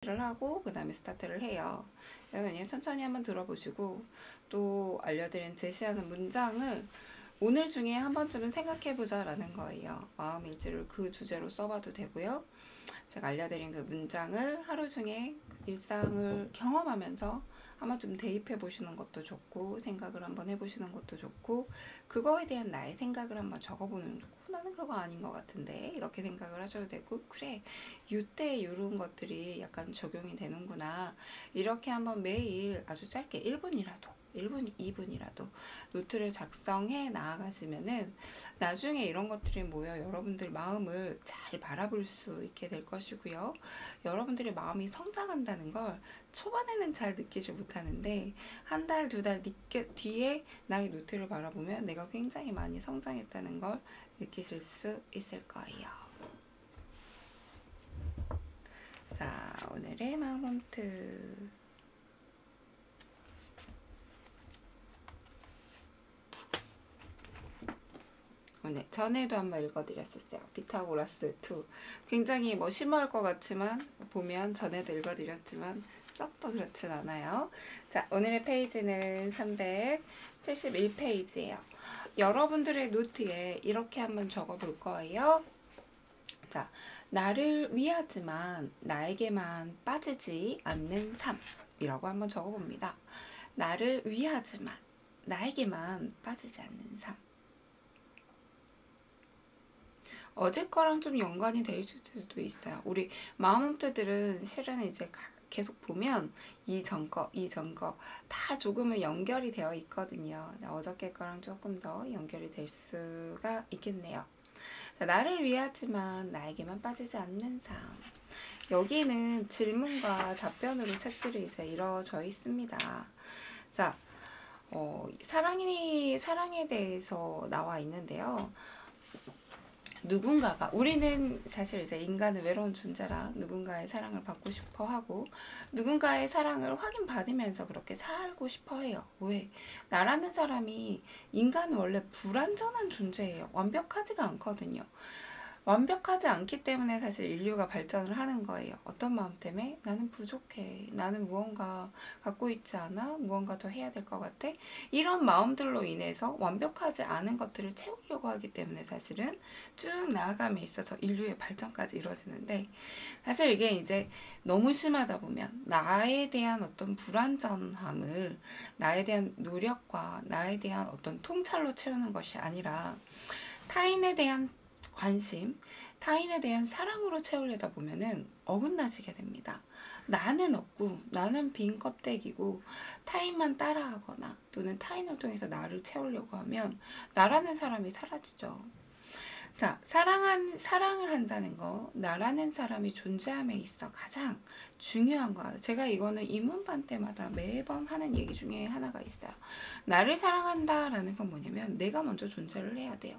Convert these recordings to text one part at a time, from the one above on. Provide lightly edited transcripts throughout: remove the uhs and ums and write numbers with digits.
를 하고 그 다음에 스타트를 해요. 그래서 그냥 천천히 한번 들어보시고 또 알려드린 제시하는 문장을 오늘 중에 한 번쯤은 생각해보자 라는 거예요. 마음일지를 그 주제로 써봐도 되고요. 제가 알려드린 그 문장을 하루 중에 일상을 경험하면서 한번 좀 대입해 보시는 것도 좋고 생각을 한번 해보시는 것도 좋고 그거에 대한 나의 생각을 한번 적어보는 거. 나는 그거 아닌 것 같은데 이렇게 생각을 하셔도 되고 그래 이때 이런 것들이 약간 적용이 되는구나 이렇게 한번 매일 아주 짧게 1분이라도 1분, 2분이라도 노트를 작성해 나아가시면은 나중에 이런 것들이 모여 여러분들 마음을 잘 바라볼 수 있게 될 것이고요. 여러분들의 마음이 성장한다는 걸 초반에는 잘 느끼지 못하는데 한 달, 두 달 뒤에 나의 노트를 바라보면 내가 굉장히 많이 성장했다는 걸 느끼실 수 있을 거예요. 자, 오늘의 마음 홈트. 오늘 전에도 한번 읽어드렸었어요. 피타고라스 2. 굉장히 뭐 심오할 것 같지만 보면 전에도 읽어드렸지만 썩도 그렇진 않아요. 자, 오늘의 페이지는 371페이지예요. 여러분들의 노트에 이렇게 한번 적어볼 거예요. 자, 나를 위하지만 나에게만 빠지지 않는 삶이라고 한번 적어봅니다. 나를 위하지만 나에게만 빠지지 않는 삶. 어제 거랑 좀 연관이 될 수도 있어요. 우리 마음홈트들은 실은 이제 계속 보면 이전 거 다 조금은 연결이 되어 있거든요. 어저께 거랑 조금 더 연결이 될 수가 있겠네요. 자, 나를 위하지만 나에게만 빠지지 않는 삶. 여기는 질문과 답변으로 책들이 이제 이루어져 있습니다. 자, 사랑에 대해서 나와 있는데요. 누군가가 우리는 사실 이제 인간은 외로운 존재라 누군가의 사랑을 받고 싶어 하고 누군가의 사랑을 확인받으면서 그렇게 살고 싶어 해요. 왜? 나라는 사람이 인간은 원래 불완전한 존재예요. 완벽하지가 않거든요. 완벽하지 않기 때문에 사실 인류가 발전을 하는 거예요. 어떤 마음 때문에? 나는 부족해. 나는 무언가 갖고 있지 않아? 무언가 더 해야 될 것 같아? 이런 마음들로 인해서 완벽하지 않은 것들을 채우려고 하기 때문에 사실은 쭉 나아감에 있어서 인류의 발전까지 이루어지는데 사실 이게 이제 너무 심하다 보면 나에 대한 어떤 불완전함을 나에 대한 노력과 나에 대한 어떤 통찰로 채우는 것이 아니라 타인에 대한 관심, 타인에 대한 사랑으로 채우려다 보면은 어긋나지게 됩니다. 나는 없고 나는 빈 껍데기고 타인만 따라하거나 또는 타인을 통해서 나를 채우려고 하면 나라는 사람이 사라지죠. 자, 사랑을 한다는 거, 나라는 사람이 존재함에 있어 가장 중요한 거. 제가 이거는 입문반 때마다 매번 하는 얘기 중에 하나가 있어요. 나를 사랑한다라는 건 뭐냐면 내가 먼저 존재를 해야 돼요.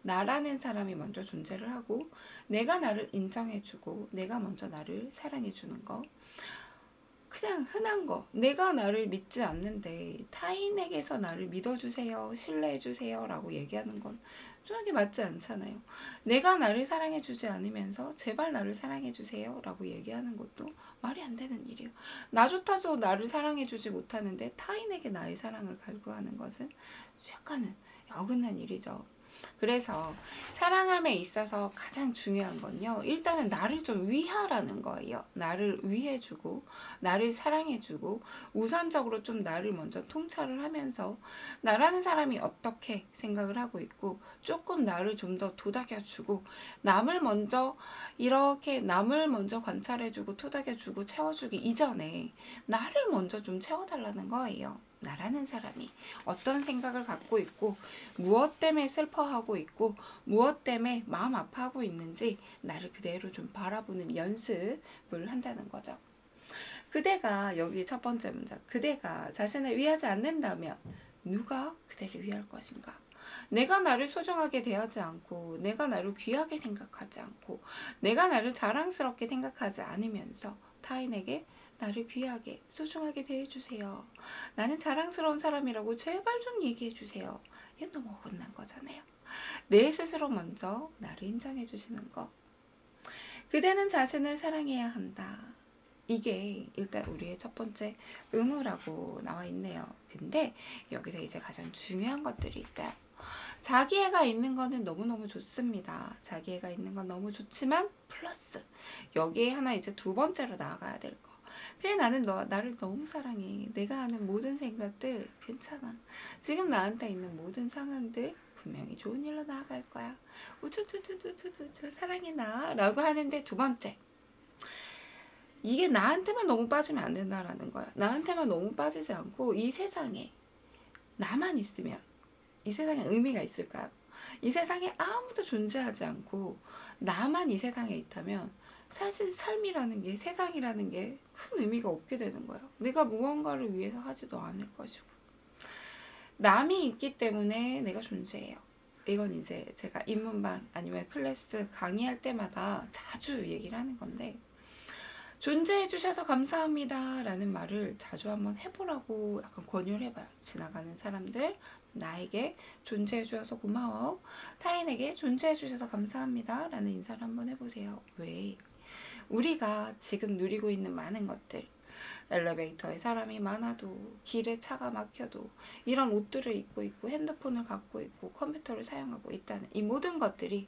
나라는 사람이 먼저 존재를 하고 내가 나를 인정해주고 내가 먼저 나를 사랑해주는 거. 그냥 흔한 거. 내가 나를 믿지 않는데 타인에게서 나를 믿어주세요, 신뢰해주세요 라고 얘기하는 건 저에게 맞지 않잖아요. 내가 나를 사랑해주지 않으면서 제발 나를 사랑해주세요 라고 얘기하는 것도 말이 안 되는 일이에요. 나조차도 나를 사랑해주지 못하는데 타인에게 나의 사랑을 갈구하는 것은 약간은 어긋난 일이죠. 그래서 사랑함에 있어서 가장 중요한 건요. 일단은 나를 좀 위하라는 거예요. 나를 위해주고 나를 사랑해주고 우선적으로 좀 나를 먼저 통찰을 하면서 나라는 사람이 어떻게 생각을 하고 있고 조금 나를 좀 더 도닥여주고 남을 먼저 관찰해주고 토닥여주고 채워주기 이전에 나를 먼저 좀 채워달라는 거예요. 나라는 사람이 어떤 생각을 갖고 있고 무엇 때문에 슬퍼하고 있고 무엇 때문에 마음 아파하고 있는지 나를 그대로 좀 바라보는 연습을 한다는 거죠. 그대가 여기 첫 번째 문장 그대가 자신을 위하지 않는다면 누가 그대를 위할 것인가? 내가 나를 소중하게 대하지 않고 내가 나를 귀하게 생각하지 않고 내가 나를 자랑스럽게 생각하지 않으면서 타인에게 나를 귀하게 소중하게 대해주세요. 나는 자랑스러운 사람이라고 제발 좀 얘기해주세요. 이게 너무 어긋난 거잖아요. 내 스스로 먼저 나를 인정해주시는 거. 그대는 자신을 사랑해야 한다. 이게 일단 우리의 첫 번째 의무라고 나와 있네요. 근데 여기서 이제 가장 중요한 것들이 있어요. 자기애가 있는 거는 너무너무 좋습니다. 자기애가 있는 건 너무 좋지만 플러스 여기에 하나 이제 두 번째로 나아가야 될 거. 그래, 나는 나를 너무 사랑해. 내가 하는 모든 생각들 괜찮아. 지금 나한테 있는 모든 상황들 분명히 좋은 일로 나아갈 거야. 우쭈쭈쭈쭈쭈쭈 사랑해 나 라고 하는데, 두 번째, 이게 나한테만 너무 빠지면 안 된다라는 거야. 나한테만 너무 빠지지 않고 이 세상에 나만 있으면 이 세상에 의미가 있을까요? 이 세상에 아무도 존재하지 않고 나만 이 세상에 있다면 사실 삶이라는 게, 세상이라는 게 큰 의미가 없게 되는 거예요. 내가 무언가를 위해서 하지도 않을 것이고, 남이 있기 때문에 내가 존재해요. 이건 이제 제가 입문반 아니면 클래스 강의할 때마다 자주 얘기를 하는 건데, 존재해 주셔서 감사합니다 라는 말을 자주 한번 해보라고 약간 권유를 해봐요. 지나가는 사람들, 나에게 존재해 주셔서 고마워, 타인에게 존재해 주셔서 감사합니다 라는 인사를 한번 해보세요. 왜? 우리가 지금 누리고 있는 많은 것들, 엘리베이터에 사람이 많아도, 길에 차가 막혀도, 이런 옷들을 입고 있고 핸드폰을 갖고 있고 컴퓨터를 사용하고 있다는 이 모든 것들이,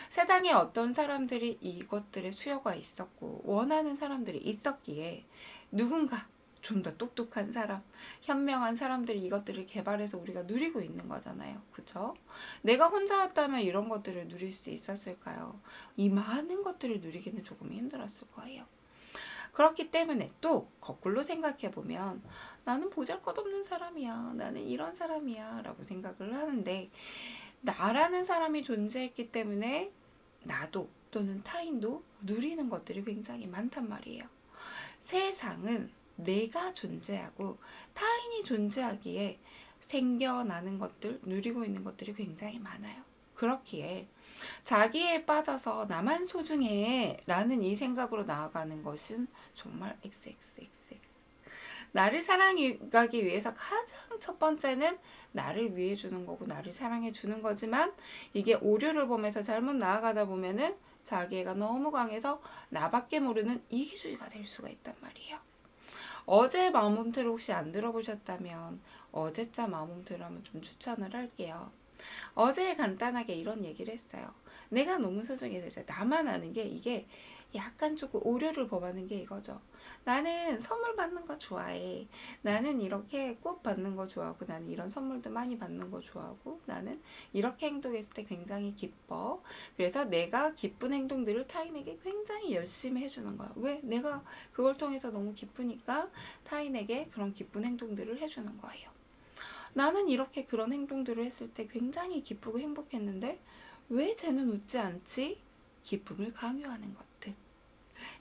세상에 어떤 사람들이 이것들의 수요가 있었고 원하는 사람들이 있었기에 누군가 좀 더 똑똑한 사람, 현명한 사람들이 이것들을 개발해서 우리가 누리고 있는 거잖아요. 그쵸? 내가 혼자였다면 이런 것들을 누릴 수 있었을까요? 이 많은 것들을 누리기는 조금 힘들었을 거예요. 그렇기 때문에 또 거꾸로 생각해보면, 나는 보잘것없는 사람이야, 나는 이런 사람이야 라고 생각을 하는데, 나라는 사람이 존재했기 때문에 나도 또는 타인도 누리는 것들이 굉장히 많단 말이에요. 세상은 내가 존재하고 타인이 존재하기에 생겨나는 것들, 누리고 있는 것들이 굉장히 많아요. 그렇기에 자기에 빠져서 나만 소중해 라는 이 생각으로 나아가는 것은 정말 XXXX. 나를 사랑하기 위해서 가장 첫 번째는 나를 위해 주는 거고 나를 사랑해 주는 거지만, 이게 오류를 보면서 잘못 나아가다 보면은 자기애가 너무 강해서 나밖에 모르는 이기주의가 될 수가 있단 말이에요. 어제 마음홈트를 혹시 안 들어보셨다면 어제자 마음홈트를 한번 좀 추천을 할게요. 어제 간단하게 이런 얘기를 했어요. 내가 너무 소중해서 이제 나만 아는 게, 이게 약간 조금 오류를 범하는 게 이거죠. 나는 선물 받는 거 좋아해. 나는 이렇게 꽃 받는 거 좋아하고, 나는 이런 선물도 많이 받는 거 좋아하고, 나는 이렇게 행동했을 때 굉장히 기뻐. 그래서 내가 기쁜 행동들을 타인에게 굉장히 열심히 해주는 거야. 왜? 내가 그걸 통해서 너무 기쁘니까 타인에게 그런 기쁜 행동들을 해주는 거예요. 나는 이렇게 그런 행동들을 했을 때 굉장히 기쁘고 행복했는데 왜 쟤는 웃지 않지? 기쁨을 강요하는 것들,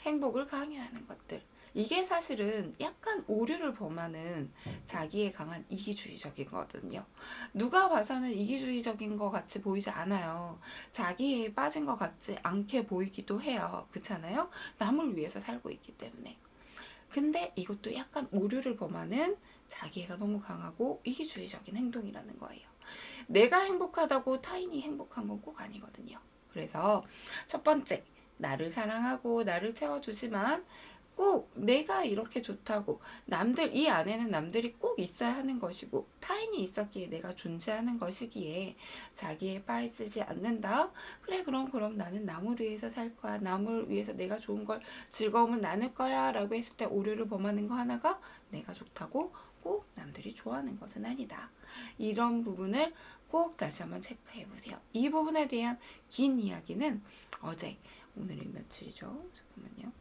행복을 강요하는 것들. 이게 사실은 약간 오류를 범하는 자기에 강한 이기주의적이거든요. 누가 봐서는 이기주의적인 것 같이 보이지 않아요. 자기에 빠진 것 같지 않게 보이기도 해요. 그렇잖아요? 남을 위해서 살고 있기 때문에. 근데 이것도 약간 오류를 범하는 자기애가 너무 강하고 이기주의적인 행동이라는 거예요. 내가 행복하다고 타인이 행복한 건 꼭 아니거든요. 그래서 첫 번째, 나를 사랑하고 나를 채워주지만 꼭 내가 이렇게 좋다고, 남들, 이 안에는 남들이 꼭 있어야 하는 것이고 타인이 있었기에 내가 존재하는 것이기에 자기에 빠지지 않는다. 그래, 그럼 나는 남을 위해서 살 거야. 남을 위해서 내가 좋은 걸, 즐거움을 나눌 거야 라고 했을 때 오류를 범하는 거 하나가, 내가 좋다고 꼭 남들이 좋아하는 것은 아니다. 이런 부분을 꼭 다시 한번 체크해 보세요. 이 부분에 대한 긴 이야기는 어제, 오늘이 며칠이죠? 잠깐만요.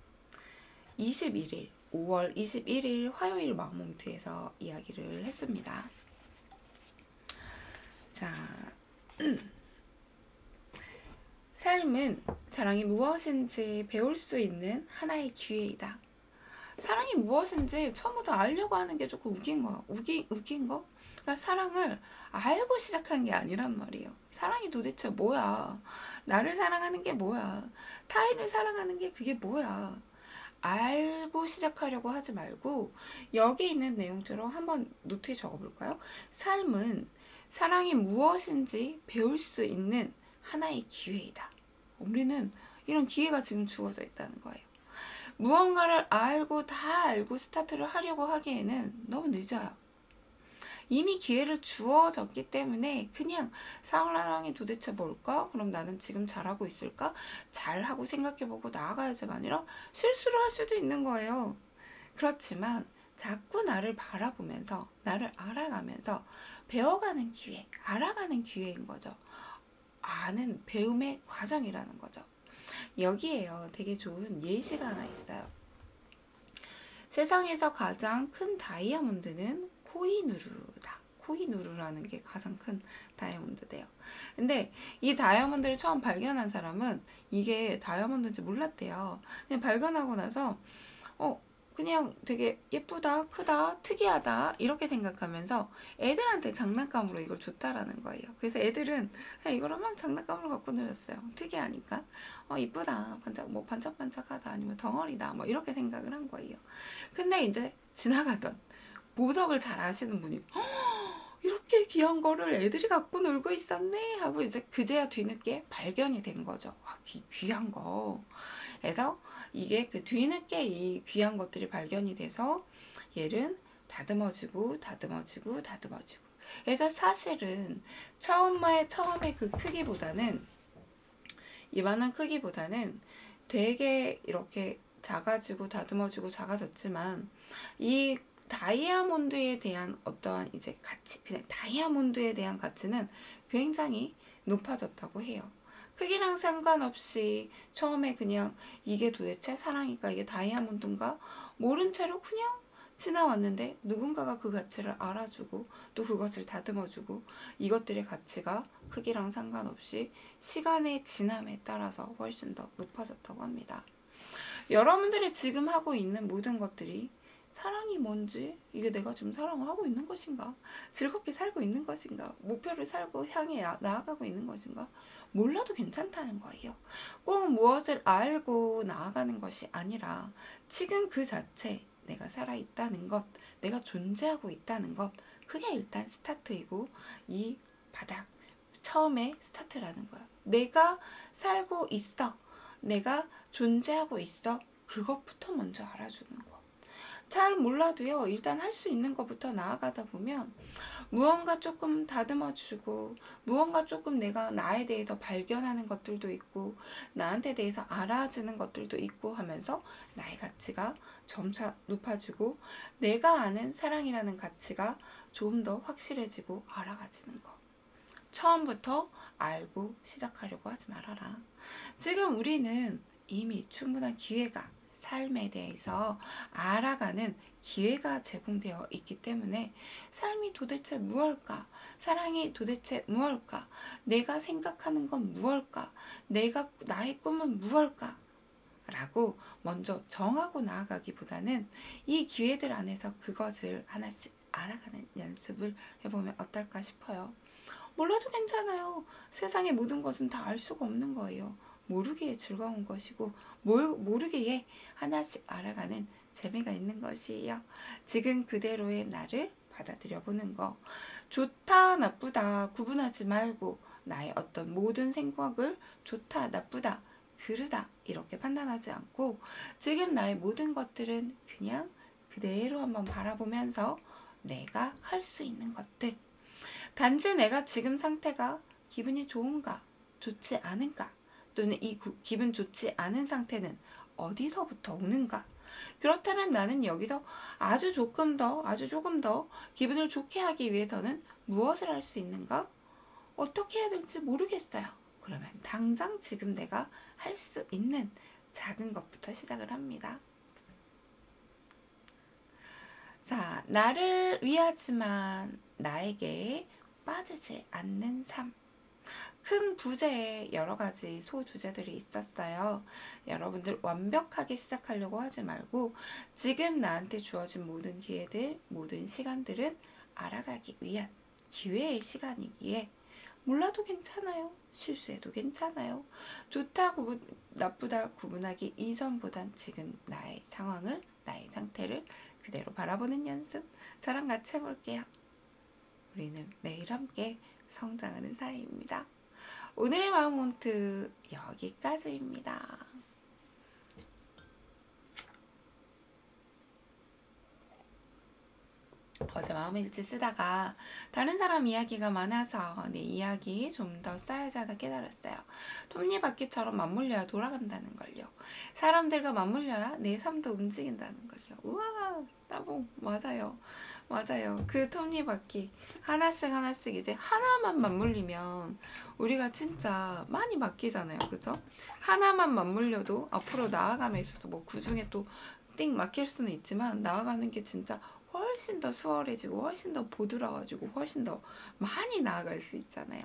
21일, 5월 21일 화요일 마음홈트에서 이야기를 했습니다. 자, 삶은 사랑이 무엇인지 배울 수 있는 하나의 기회이다. 사랑이 무엇인지 처음부터 알려고 하는 게 조금 웃긴 거. 그러니까 사랑을 알고 시작한 게 아니란 말이에요. 사랑이 도대체 뭐야? 나를 사랑하는 게 뭐야? 타인을 사랑하는 게 그게 뭐야? 알고 시작하려고 하지 말고 여기 있는 내용처럼 한번 노트에 적어볼까요? 삶은 사랑이 무엇인지 배울 수 있는 하나의 기회이다. 우리는 이런 기회가 지금 주어져 있다는 거예요. 무언가를 알고 다 알고 스타트를 하려고 하기에는 너무 늦어요. 이미 기회를 주어졌기 때문에 그냥 상황이 도대체 뭘까? 그럼 나는 지금 잘하고 있을까? 잘하고 생각해보고 나아가야지가 아니라 실수를 할 수도 있는 거예요. 그렇지만 자꾸 나를 바라보면서 나를 알아가면서 배워가는 기회, 알아가는 기회인 거죠. 아는 배움의 과정이라는 거죠. 여기에요. 되게 좋은 예시가 하나 있어요. 세상에서 가장 큰 다이아몬드는 코히누르다. 코히누르라는 게 가장 큰 다이아몬드대요. 근데 이 다이아몬드를 처음 발견한 사람은 이게 다이아몬드인지 몰랐대요. 그냥 발견하고 나서 그냥 되게 예쁘다, 크다, 특이하다 이렇게 생각하면서 애들한테 장난감으로 이걸 줬다라는 거예요. 그래서 애들은 그냥 이걸 막 장난감으로 갖고 놀았어요. 특이하니까 이쁘다, 반짝반짝하다, 아니면 덩어리다 뭐 이렇게 생각을 한 거예요. 근데 이제 지나가던 보석을 잘 아시는 분이 이렇게 귀한 거를 애들이 갖고 놀고 있었네 하고 이제 그제야 뒤늦게 발견이 된 거죠. 귀한 거. 그래서 이게 그 뒤늦게 이 귀한 것들이 발견이 돼서 얘는 다듬어지고 그래서 사실은 처음에 그 크기보다는 이만한 크기보다는 되게 이렇게 작아지고 다듬어지고 작아졌지만 이 다이아몬드에 대한 어떠한 이제 가치, 그냥 다이아몬드에 대한 가치는 굉장히 높아졌다고 해요. 크기랑 상관없이 처음에 그냥 이게 도대체 사랑일까, 이게 다이아몬드인가 모른 채로 그냥 지나왔는데 누군가가 그 가치를 알아주고 또 그것을 다듬어주고 이것들의 가치가 크기랑 상관없이 시간의 지남에 따라서 훨씬 더 높아졌다고 합니다. 여러분들이 지금 하고 있는 모든 것들이 사랑이 뭔지, 이게 내가 지금 사랑을 하고 있는 것인가, 즐겁게 살고 있는 것인가, 목표를 살고 향해 나아가고 있는 것인가, 몰라도 괜찮다는 거예요. 꼭 무엇을 알고 나아가는 것이 아니라 지금 그 자체 내가 살아있다는 것, 내가 존재하고 있다는 것, 그게 일단 스타트이고 이 바닥, 처음에 스타트라는 거야. 내가 살고 있어, 내가 존재하고 있어, 그것부터 먼저 알아주는 거. 잘 몰라도요, 일단 할 수 있는 것부터 나아가다 보면 무언가 조금 다듬어주고 무언가 조금 내가 나에 대해서 발견하는 것들도 있고 나한테 대해서 알아지는 것들도 있고 하면서 나의 가치가 점차 높아지고 내가 아는 사랑이라는 가치가 좀 더 확실해지고 알아가지는 거. 처음부터 알고 시작하려고 하지 말아라. 지금 우리는 이미 충분한 기회가, 삶에 대해서 알아가는 기회가 제공되어 있기 때문에 삶이 도대체 무엇일까? 사랑이 도대체 무엇일까? 내가 생각하는 건 무엇일까? 나의 꿈은 무엇일까? 라고 먼저 정하고 나아가기보다는 이 기회들 안에서 그것을 하나씩 알아가는 연습을 해보면 어떨까 싶어요. 몰라도 괜찮아요. 세상의 모든 것은 다 알 수가 없는 거예요. 모르기에 즐거운 것이고 모르기에 하나씩 알아가는 재미가 있는 것이에요. 지금 그대로의 나를 받아들여 보는 거. 좋다 나쁘다 구분하지 말고 나의 어떤 모든 생각을 좋다 나쁘다 그르다 이렇게 판단하지 않고 지금 나의 모든 것들은 그냥 그대로 한번 바라보면서 내가 할 수 있는 것들, 단지 내가 지금 상태가 기분이 좋은가 좋지 않은가, 또는 이 기분 좋지 않은 상태는 어디서부터 오는가. 그렇다면 나는 여기서 아주 조금 더 기분을 좋게 하기 위해서는 무엇을 할 수 있는가? 어떻게 해야 될지 모르겠어요. 그러면 당장 지금 내가 할 수 있는 작은 것부터 시작을 합니다. 자, 나를 위하지만 나에게 빠지지 않는 삶. 큰 부제에 여러 가지 소주제들이 있었어요. 여러분들 완벽하게 시작하려고 하지 말고 지금 나한테 주어진 모든 기회들, 모든 시간들은 알아가기 위한 기회의 시간이기에 몰라도 괜찮아요. 실수해도 괜찮아요. 좋다, 나쁘다 구분하기 이전보단 지금 나의 상황을, 나의 상태를 그대로 바라보는 연습 저랑 같이 해볼게요. 우리는 매일 함께 성장하는 사이입니다. 오늘의 마음몬트 여기까지입니다. 어제 마음일지 쓰다가 다른 사람 이야기가 많아서 내 이야기 좀 더 써야지 하다 깨달았어요. 톱니바퀴처럼 맞물려야 돌아간다는 걸요. 사람들과 맞물려야 내 삶도 움직인다는 거죠. 우와, 따봉. 맞아요. 맞아요. 그 톱니바퀴 하나씩 하나씩 이제 하나만 맞물리면 우리가 진짜 많이 맡기잖아요. 그죠? 하나만 맞물려도 앞으로 나아감에 있어서 뭐 그중에 또 띵 막힐 수는 있지만 나아가는 게 진짜 훨씬 더 수월해지고 훨씬 더 보드라워지고 훨씬 더 많이 나아갈 수 있잖아요.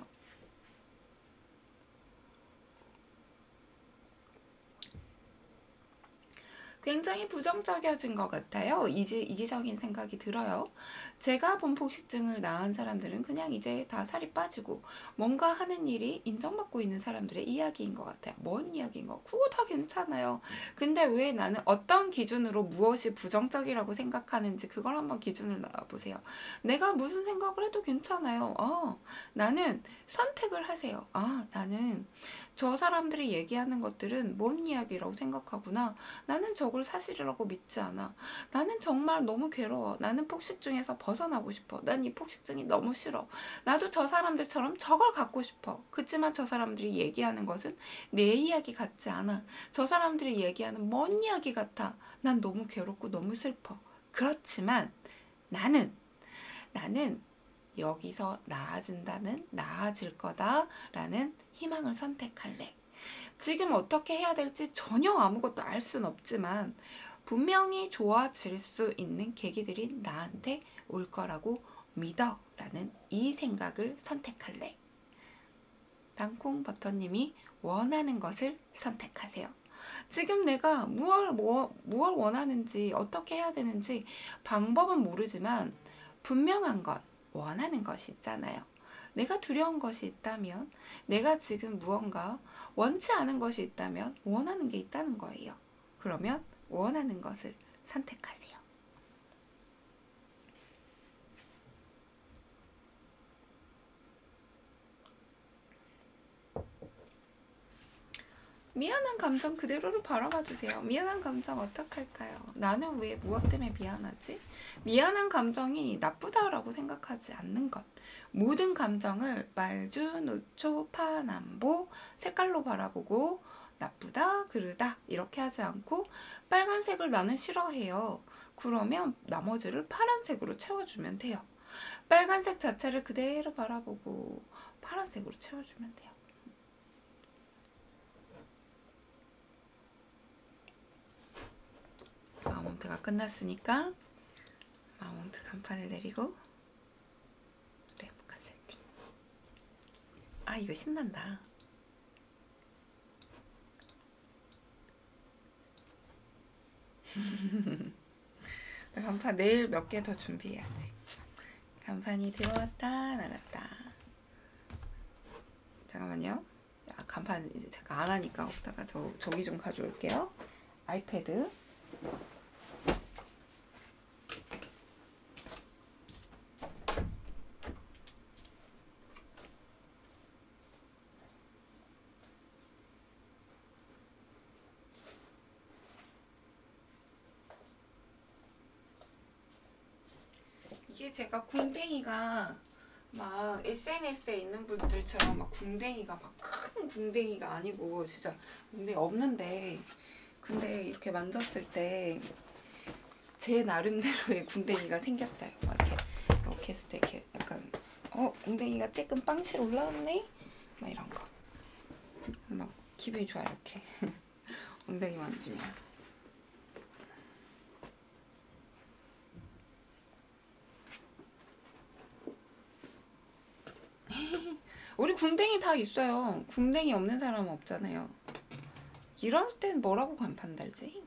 굉장히 부정적이어진 것 같아요. 이제 이기적인 생각이 들어요. 제가 본 폭식증을 나은 사람들은 그냥 이제 다 살이 빠지고 뭔가 하는 일이 인정받고 있는 사람들의 이야기인 것 같아요. 뭔 이야기인 거? 그거 다 괜찮아요. 근데 왜 나는 어떤 기준으로 무엇이 부정적이라고 생각하는지 그걸 한번 기준을 놔보세요. 내가 무슨 생각을 해도 괜찮아요. 나는 선택을 하세요. 나는 저 사람들이 얘기하는 것들은 뭔 이야기라고 생각하구나. 나는 저걸 사실이라고 믿지 않아. 나는 정말 너무 괴로워. 나는 폭식증에서 벗어나고 싶어. 난 이 폭식증이 너무 싫어. 나도 저 사람들처럼 저걸 갖고 싶어. 그치만 저 사람들이 얘기하는 것은 내 이야기 같지 않아. 저 사람들이 얘기하는 먼 이야기 같아. 난 너무 괴롭고 너무 슬퍼. 그렇지만 나는 여기서 나아질 거다라는 희망을 선택할래. 지금 어떻게 해야 될지 전혀 아무것도 알 순 없지만 분명히 좋아질 수 있는 계기들이 나한테 올 거라고 믿어 라는 이 생각을 선택할래. 땅콩 버터님이 원하는 것을 선택하세요. 지금 내가 무얼 원하는지 어떻게 해야 되는지 방법은 모르지만 분명한 건 원하는 것이 있잖아요. 내가 두려운 것이 있다면, 내가 지금 무언가 원치 않은 것이 있다면 원하는 게 있다는 거예요. 그러면 원하는 것을 선택하세요. 미안한 감정 그대로를 바라봐 주세요. 미안한 감정 어떡할까요? 나는 왜 무엇 때문에 미안하지? 미안한 감정이 나쁘다라고 생각하지 않는 것. 모든 감정을 말주, 노초, 파, 남보 색깔로 바라보고 나쁘다, 그르다 이렇게 하지 않고 빨간색을 나는 싫어해요. 그러면 나머지를 파란색으로 채워주면 돼요. 빨간색 자체를 그대로 바라보고 파란색으로 채워주면 돼요. 마운트가 끝났으니까 마운트 간판을 내리고 레프칸 세팅. 이거 신난다. 간판 내일 몇 개 더 준비해야지. 간판이 들어왔다 나갔다. 잠깐만요. 간판 이제 제가 안 하니까 없다가 저기 좀 가져올게요. 아이패드. 이게 제가 궁뎅이가 막 SNS에 있는 분들처럼 막 궁뎅이가 막 큰 궁뎅이가 아니고 진짜 궁뎅이 없는데 근데 이렇게 만졌을 때 제 나름대로의 궁뎅이가 생겼어요. 막 이렇게 했을 때 이렇게 약간 궁뎅이가 조금 빵실 올라왔네? 막 이런 거. 막 기분이 좋아 이렇게 엉덩이 만지면. 우리 궁뎅이 다 있어요. 궁뎅이 없는 사람은 없잖아요. 이럴 땐 뭐라고 간판 달지?